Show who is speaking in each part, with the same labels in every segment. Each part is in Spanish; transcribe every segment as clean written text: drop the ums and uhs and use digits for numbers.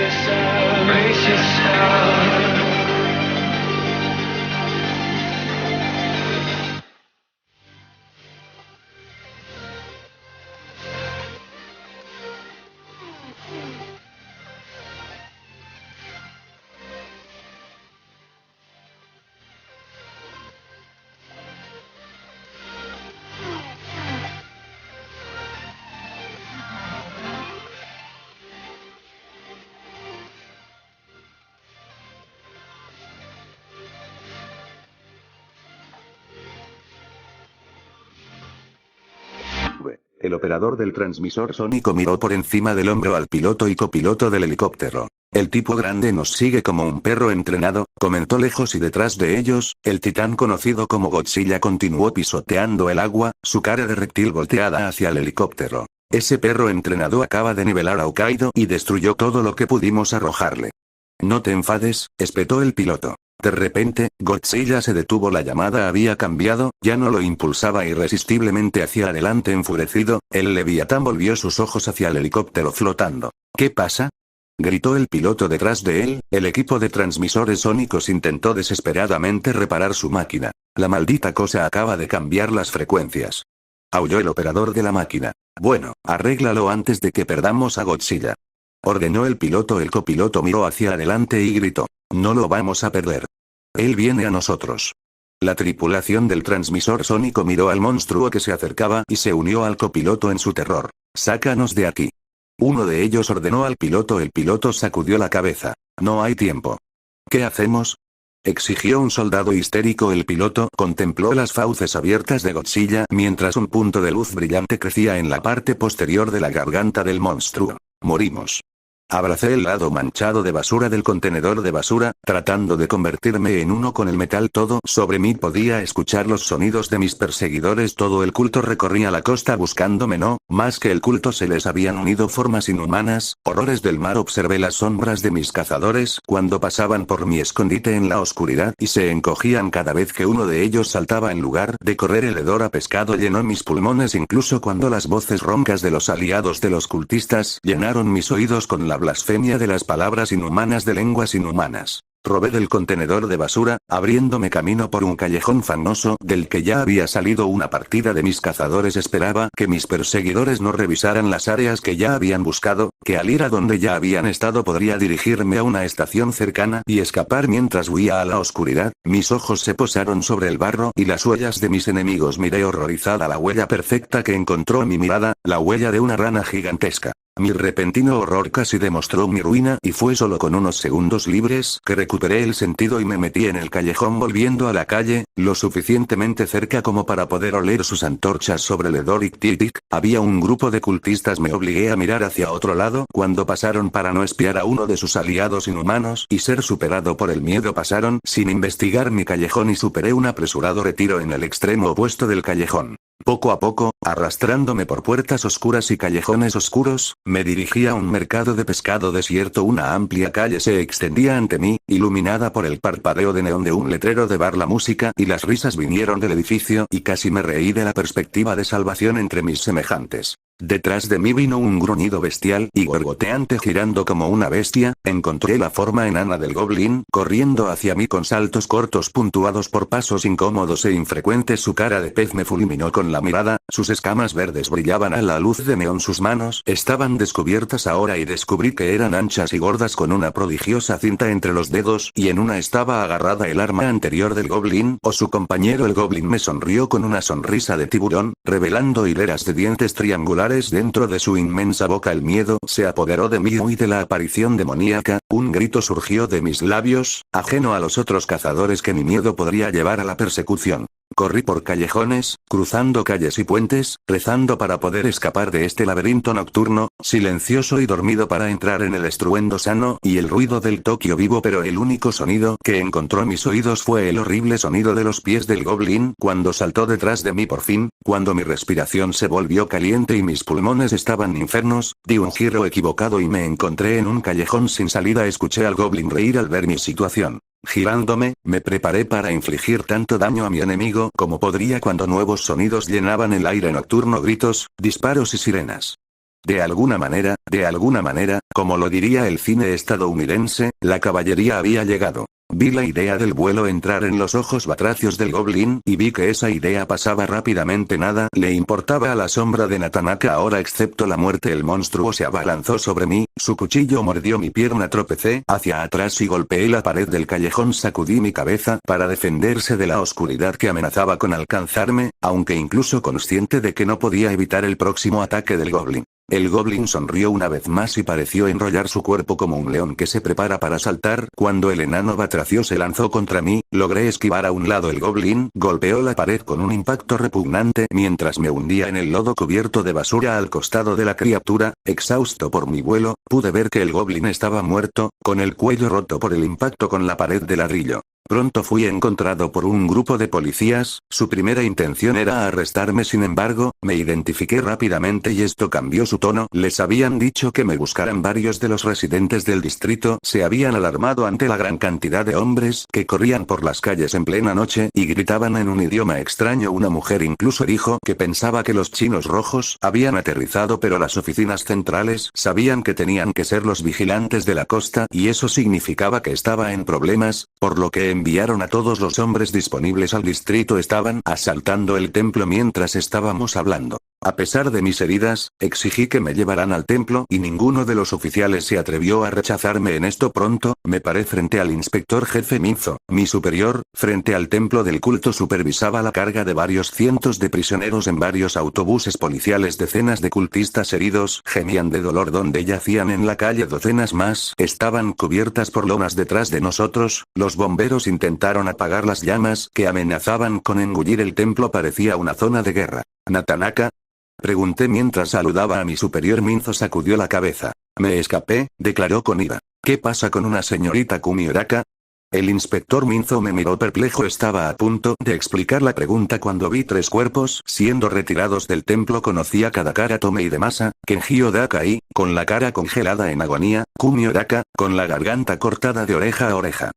Speaker 1: Brace yourself.
Speaker 2: El operador del transmisor sónico miró por encima del hombro al piloto y copiloto del helicóptero. El tipo grande nos sigue como un perro entrenado, comentó lejos, y detrás de ellos, el titán conocido como Godzilla continuó pisoteando el agua, su cara de reptil volteada hacia el helicóptero. Ese perro entrenado acaba de nivelar a Hokkaido y destruyó todo lo que pudimos arrojarle. No te enfades, espetó el piloto. De repente, Godzilla se detuvo, la llamada había cambiado, ya no lo impulsaba irresistiblemente hacia adelante enfurecido, el leviatán volvió sus ojos hacia el helicóptero flotando. ¿Qué pasa?, gritó el piloto detrás de él. El equipo de transmisores sónicos intentó desesperadamente reparar su máquina. La maldita cosa acaba de cambiar las frecuencias. Aulló el operador de la máquina. Bueno, arréglalo antes de que perdamos a Godzilla, ordenó el piloto. El copiloto miró hacia adelante y gritó. No lo vamos a perder. Él viene a nosotros. La tripulación del transmisor sónico miró al monstruo que se acercaba y se unió al copiloto en su terror. Sácanos de aquí. Uno de ellos ordenó al piloto. El piloto sacudió la cabeza. No hay tiempo. ¿Qué hacemos?, exigió un soldado histérico. El piloto contempló las fauces abiertas de Godzilla mientras un punto de luz brillante crecía en la parte posterior de la garganta del monstruo. Morimos. Abracé el lado manchado de basura del contenedor de basura, tratando de convertirme en uno con el metal. Todo sobre mí podía escuchar los sonidos de mis perseguidores. Todo el culto recorría la costa buscándome. No, más que el culto, se les habían unido formas inhumanas, horrores del mar. Observé las sombras de mis cazadores cuando pasaban por mi escondite en la oscuridad y se encogían cada vez que uno de ellos saltaba. En lugar de correr, el hedor a pescado llenó mis pulmones, incluso cuando las voces roncas de los aliados de los cultistas llenaron mis oídos con la blasfemia de las palabras inhumanas de lenguas inhumanas. Robé del contenedor de basura, abriéndome camino por un callejón fanoso del que ya había salido una partida de mis cazadores. Esperaba que mis perseguidores no revisaran las áreas que ya habían buscado, que al ir a donde ya habían estado podría dirigirme a una estación cercana y escapar mientras huía a la oscuridad. Mis ojos se posaron sobre el barro y las huellas de mis enemigos. Miré horrorizada la huella perfecta que encontró mi mirada, la huella de una rana gigantesca. Mi repentino horror casi demostró mi ruina, y fue solo con unos segundos libres que recuperé el sentido y me metí en el callejón volviendo a la calle, lo suficientemente cerca como para poder oler sus antorchas sobre el hedor. Tic. Había un grupo de cultistas. Me obligué a mirar hacia otro lado cuando pasaron para no espiar a uno de sus aliados inhumanos y ser superado por el miedo. Pasaron sin investigar mi callejón y superé un apresurado retiro en el extremo opuesto del callejón. Poco a poco, arrastrándome por puertas oscuras y callejones oscuros, me dirigí a un mercado de pescado desierto. Una amplia calle se extendía ante mí, iluminada por el parpadeo de neón de un letrero de bar. La música y las risas vinieron del edificio y casi me reí de la perspectiva de salvación entre mis semejantes. Detrás de mí vino un gruñido bestial y gorgoteante. Girando como una bestia, encontré la forma enana del goblin, corriendo hacia mí con saltos cortos puntuados por pasos incómodos e infrecuentes. Su cara de pez me fulminó con la mirada, sus escamas verdes brillaban a la luz de neón. Sus manos estaban descubiertas ahora y descubrí que eran anchas y gordas con una prodigiosa cinta entre los dedos, y en una estaba agarrada el arma anterior del goblin, o su compañero. El goblin me sonrió con una sonrisa de tiburón, revelando hileras de dientes triangulares dentro de su inmensa boca. El miedo se apoderó de mí y de la aparición demoníaca. Un grito surgió de mis labios, ajeno a los otros cazadores que mi miedo podría llevar a la persecución. Corrí por callejones, cruzando calles y puentes, rezando para poder escapar de este laberinto nocturno, silencioso y dormido, para entrar en el estruendo sano y el ruido del Tokio vivo. Pero el único sonido que encontró mis oídos fue el horrible sonido de los pies del goblin cuando saltó detrás de mí por fin. Cuando mi respiración se volvió caliente y mis pulmones estaban infernos, di un giro equivocado y me encontré en un callejón sin salida. Escuché al goblin reír al ver mi situación. Girándome, me preparé para infligir tanto daño a mi enemigo como podría cuando nuevos sonidos llenaban el aire nocturno: gritos, disparos y sirenas. De alguna manera, como lo diría el cine estadounidense, la caballería había llegado. Vi la idea del vuelo entrar en los ojos batracios del Goblin y vi que esa idea pasaba rápidamente. Nada le importaba a la sombra de Natanaka ahora excepto la muerte. El monstruo se abalanzó sobre mí, su cuchillo mordió mi pierna, tropecé hacia atrás y golpeé la pared del callejón. Sacudí mi cabeza para defenderse de la oscuridad que amenazaba con alcanzarme, aunque incluso consciente de que no podía evitar el próximo ataque del Goblin. El Goblin sonrió una vez más y pareció enrollar su cuerpo como un león que se prepara para saltar. Cuando el enano batracio se lanzó contra mí, logré esquivar a un lado. El Goblin golpeó la pared con un impacto repugnante mientras me hundía en el lodo cubierto de basura al costado de la criatura. Exhausto por mi vuelo, pude ver que el Goblin estaba muerto, con el cuello roto por el impacto con la pared de ladrillo. Pronto fui encontrado por un grupo de policías. Su primera intención era arrestarme, sin embargo, me identifiqué rápidamente y esto cambió su tono. Les habían dicho que me buscaran. Varios de los residentes del distrito se habían alarmado ante la gran cantidad de hombres que corrían por las calles en plena noche y gritaban en un idioma extraño. Una mujer incluso dijo que pensaba que los chinos rojos habían aterrizado, pero las oficinas centrales sabían que tenían que ser los vigilantes de la costa y eso significaba que estaba en problemas, por lo que enviaron a todos los hombres disponibles al distrito. Estaban asaltando el templo mientras estábamos hablando. A pesar de mis heridas, exigí que me llevaran al templo y ninguno de los oficiales se atrevió a rechazarme en esto. Pronto, me paré frente al inspector jefe Minzo, mi superior. Frente al templo del culto supervisaba la carga de varios cientos de prisioneros en varios autobuses policiales. Decenas de cultistas heridos gemían de dolor donde yacían en la calle. Docenas más estaban cubiertas por lonas detrás de nosotros. Los bomberos intentaron apagar las llamas que amenazaban con engullir el templo. Parecía una zona de guerra. ¿Natanaka? Pregunté mientras saludaba a mi superior. Minzo sacudió la cabeza. Me escapé, declaró con ira. ¿Qué pasa con una señorita Kumioraka? El inspector Minzo me miró perplejo. Estaba a punto de explicar la pregunta cuando vi 3 cuerpos siendo retirados del templo. Conocí a Kadakara Tomei de Masa, Kenji Odakai, con la cara congelada en agonía, Kumioraka, con la garganta cortada de oreja a oreja.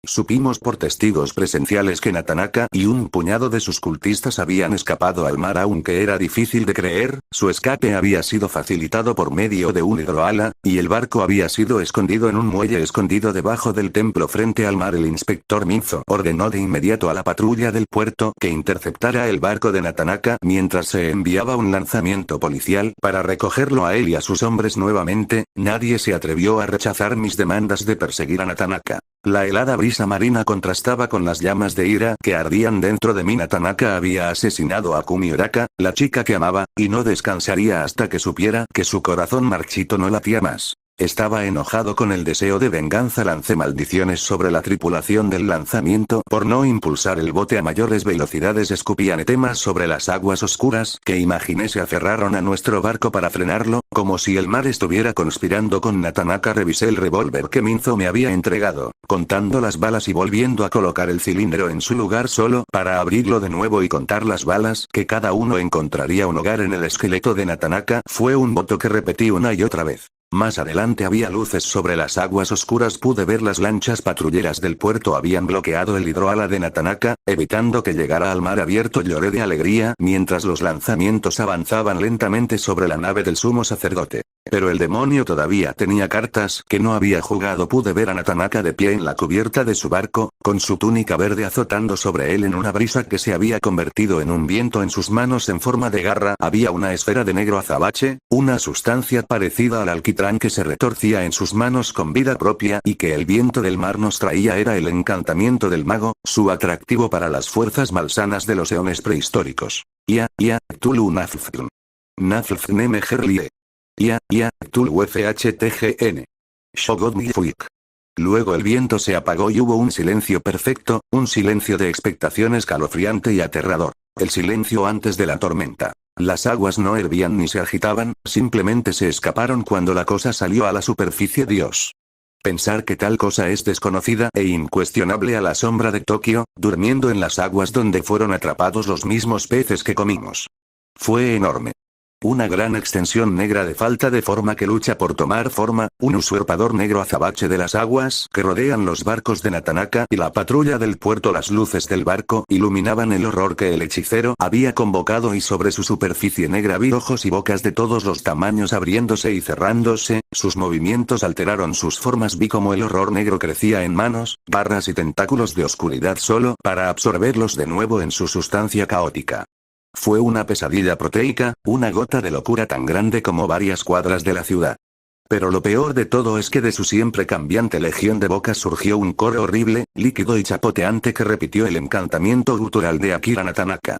Speaker 2: Supimos por testigos presenciales que Natanaka y un puñado de sus cultistas habían escapado al mar. Aunque era difícil de creer, su escape había sido facilitado por medio de un hidroala, y el barco había sido escondido en un muelle escondido debajo del templo frente al mar. El inspector Minzo ordenó de inmediato a la patrulla del puerto que interceptara el barco de Natanaka mientras se enviaba un lanzamiento policial para recogerlo a él y a sus hombres nuevamente. Nadie se atrevió a rechazar mis demandas de perseguir a Natanaka. La helada brisa marina contrastaba con las llamas de ira que ardían dentro de mí. Natanaka había asesinado a Kumioraka, la chica que amaba, y no descansaría hasta que supiera que su corazón marchito no latía más. Estaba enojado con el deseo de venganza. Lancé maldiciones sobre la tripulación del lanzamiento por no impulsar el bote a mayores velocidades. Escupí anetemas sobre las aguas oscuras que imaginé se aferraron a nuestro barco para frenarlo, como si el mar estuviera conspirando con Natanaka. Revisé el revólver que Minzo me había entregado, contando las balas y volviendo a colocar el cilindro en su lugar solo para abrirlo de nuevo y contar las balas. Que cada uno encontraría un hogar en el esqueleto de Natanaka. Fue un voto que repetí una y otra vez. Más adelante había luces sobre las aguas oscuras. Pude ver las lanchas patrulleras del puerto habían bloqueado el hidroala de Natanaka, evitando que llegara al mar abierto. Lloré de alegría mientras los lanzamientos avanzaban lentamente sobre la nave del sumo sacerdote. Pero el demonio todavía tenía cartas que no había jugado. Pude ver a Natanaka de pie en la cubierta de su barco, con su túnica verde azotando sobre él en una brisa que se había convertido en un viento. En sus manos en forma de garra había una esfera de negro azabache, una sustancia parecida al alquitrán que se retorcía en sus manos con vida propia y que el viento del mar nos traía. Era el encantamiento del mago, su atractivo para las fuerzas malsanas de los eones prehistóricos. Tulu Naflfn. Naflfn Mejerlie. Tulu FHTGN. Shogod Mifuik. Luego el viento se apagó y hubo un silencio perfecto, un silencio de expectación escalofriante y aterrador. El silencio antes de la tormenta. Las aguas no hervían ni se agitaban, simplemente se escaparon cuando la cosa salió a la superficie. Dios. Pensar que tal cosa es desconocida e incuestionable a la sombra de Tokio, durmiendo en las aguas donde fueron atrapados los mismos peces que comimos. Fue enorme. Una gran extensión negra de falta de forma que lucha por tomar forma, un usurpador negro azabache de las aguas que rodean los barcos de Natanaka y la patrulla del puerto. Las luces del barco iluminaban el horror que el hechicero había convocado y sobre su superficie negra vi ojos y bocas de todos los tamaños abriéndose y cerrándose, sus movimientos alteraron sus formas. Vi como el horror negro crecía en manos, garras y tentáculos de oscuridad solo para absorberlos de nuevo en su sustancia caótica. Fue una pesadilla proteica, una gota de locura tan grande como varias cuadras de la ciudad. Pero lo peor de todo es que de su siempre cambiante legión de bocas surgió un coro horrible, líquido y chapoteante que repitió el encantamiento gutural de Akira Natanaka.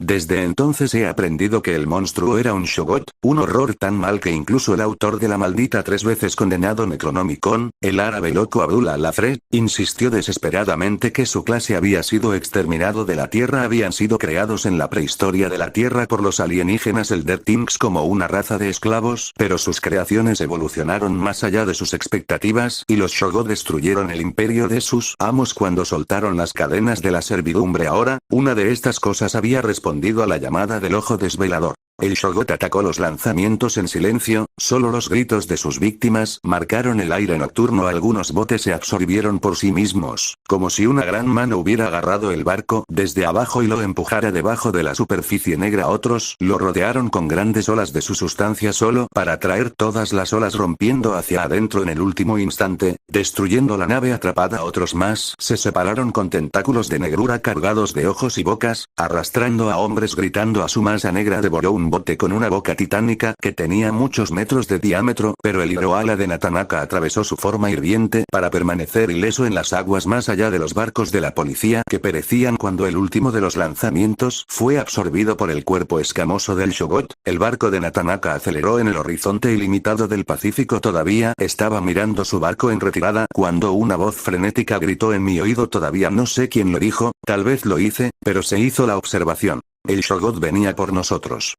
Speaker 2: Desde entonces he aprendido que el monstruo era un Shogot, un horror tan mal que incluso el autor de la maldita 3 veces condenado Necronomicon, el árabe loco Abdul al-Afred, insistió desesperadamente que su clase había sido exterminado de la Tierra. Habían sido creados en la prehistoria de la Tierra por los alienígenas Elder Things como una raza de esclavos, pero sus creaciones evolucionaron más allá de sus expectativas y los Shogot destruyeron el imperio de sus amos cuando soltaron las cadenas de la servidumbre. Ahora, una de estas cosas había respondido a la llamada del ojo desvelador. El Shogot atacó los lanzamientos en silencio, solo los gritos de sus víctimas marcaron el aire nocturno. Algunos botes se absorbieron por sí mismos, como si una gran mano hubiera agarrado el barco desde abajo y lo empujara debajo de la superficie negra. Otros lo rodearon con grandes olas de su sustancia solo para traer todas las olas rompiendo hacia adentro en el último instante, destruyendo la nave atrapada. Otros más se separaron con tentáculos de negrura cargados de ojos y bocas, arrastrando a hombres gritando. A su masa negra devoró un bote con una boca titánica que tenía muchos metros de diámetro, pero el hidroala de Natanaka atravesó su forma hirviente para permanecer ileso en las aguas más allá de los barcos de la policía que perecían cuando el último de los lanzamientos fue absorbido por el cuerpo escamoso del Shogot. El barco de Natanaka aceleró en el horizonte ilimitado del Pacífico. Todavía estaba mirando su barco en retirada cuando una voz frenética gritó en mi oído. Todavía no sé quién lo dijo, tal vez lo hice, pero se hizo la observación. El Shogot venía por nosotros.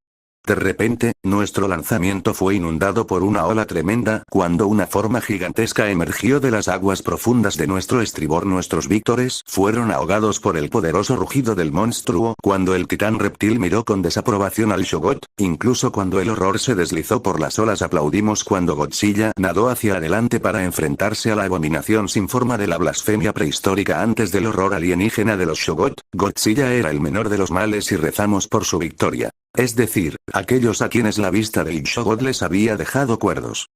Speaker 2: De repente, nuestro lanzamiento fue inundado por una ola tremenda, cuando una forma gigantesca emergió de las aguas profundas de nuestro estribor. Nuestros víctores fueron ahogados por el poderoso rugido del monstruo. Cuando el titán reptil miró con desaprobación al Shogot, incluso cuando el horror se deslizó por las olas aplaudimos cuando Godzilla nadó hacia adelante para enfrentarse a la abominación sin forma de la blasfemia prehistórica. Antes del horror alienígena de los Shogot, Godzilla era el menor de los males y rezamos por su victoria. Es decir, aquellos a quienes la vista del Shogot les había dejado cuerdos.